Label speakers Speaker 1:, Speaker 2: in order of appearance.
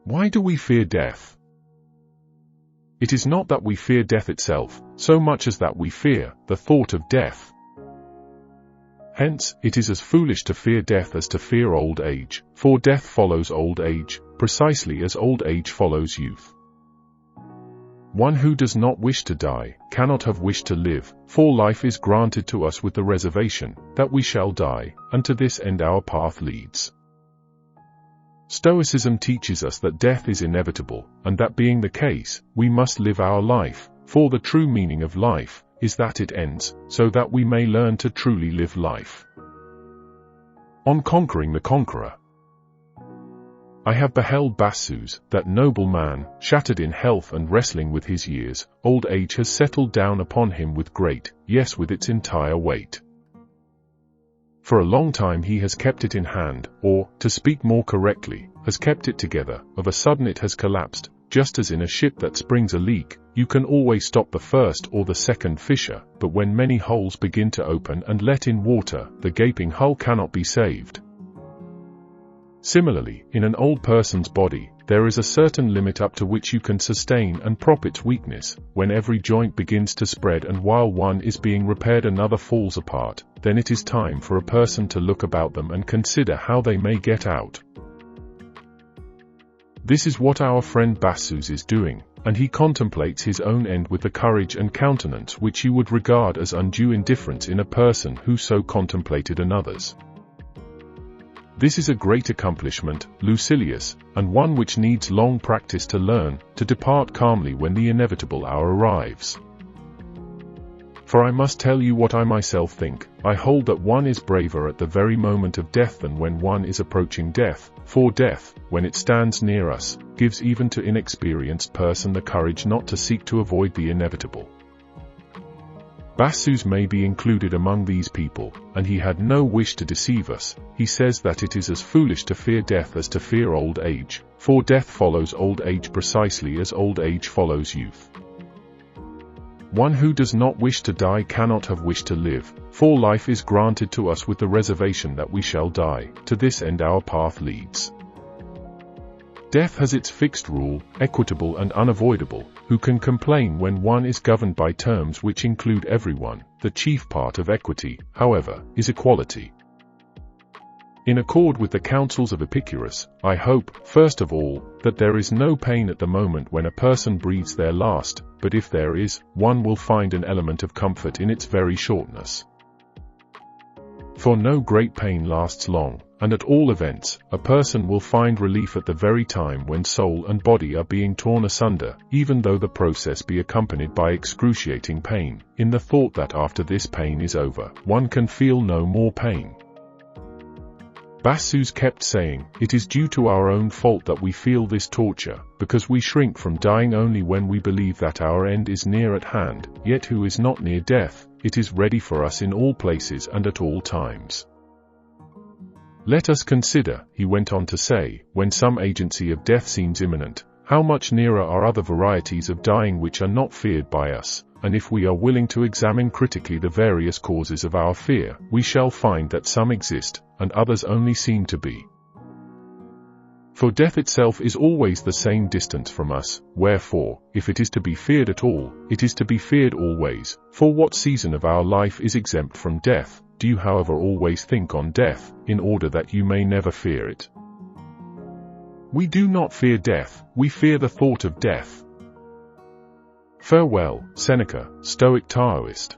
Speaker 1: Why do we fear death? It is not that we fear death itself, so much as that we fear the thought of death. Hence, it is as foolish to fear death as to fear old age, for death follows old age, precisely as old age follows youth. One who does not wish to die cannot have wished to live, for life is granted to us with the reservation that we shall die, and to this end our path leads. Stoicism teaches us that death is inevitable, and that being the case, we must live our life, for the true meaning of life is that it ends, so that we may learn to truly live life. On Conquering the Conqueror. I have beheld Bassus, that noble man, shattered in health and wrestling with his years. Old age has settled down upon him with great, yes, with its entire weight. For a long time he has kept it in hand, or, to speak more correctly, has kept it together. Of a sudden it has collapsed. Just as in a ship that springs a leak, you can always stop the first or the second fissure, but when many holes begin to open and let in water, the gaping hull cannot be saved. Similarly, in an old person's body, there is a certain limit up to which you can sustain and prop its weakness. When every joint begins to spread and while one is being repaired another falls apart, then it is time for a person to look about them and consider how they may get out. This is what our friend Bassus is doing, and he contemplates his own end with the courage and countenance which you would regard as undue indifference in a person who so contemplated another's. This is a great accomplishment, Lucilius, and one which needs long practice to learn, to depart calmly when the inevitable hour arrives. For I must tell you what I myself think. I hold that one is braver at the very moment of death than when one is approaching death, for death, when it stands near us, gives even to inexperienced person the courage not to seek to avoid the inevitable. Bassus may be included among these people, and he had no wish to deceive us. He says that it is as foolish to fear death as to fear old age, for death follows old age precisely as old age follows youth. One who does not wish to die cannot have wished to live, for life is granted to us with the reservation that we shall die. To this end our path leads. Death has its fixed rule, equitable and unavoidable. Who can complain when one is governed by terms which include everyone? The chief part of equity, however, is equality. In accord with the counsels of Epicurus, I hope, first of all, that there is no pain at the moment when a person breathes their last, but if there is, one will find an element of comfort in its very shortness. For no great pain lasts long, and at all events, a person will find relief at the very time when soul and body are being torn asunder, even though the process be accompanied by excruciating pain, in the thought that after this pain is over, one can feel no more pain. Bassus kept saying, it is due to our own fault that we feel this torture, because we shrink from dying only when we believe that our end is near at hand. Yet who is not near death? It is ready for us in all places and at all times. Let us consider, he went on to say, when some agency of death seems imminent, how much nearer are other varieties of dying which are not feared by us, and if we are willing to examine critically the various causes of our fear, we shall find that some exist, and others only seem to be. For death itself is always the same distance from us, wherefore, if it is to be feared at all, it is to be feared always, for what season of our life is exempt from death? Do you however always think on death, in order that you may never fear it? We do not fear death, we fear the thought of death. Farewell, Seneca, Stoic Taoist.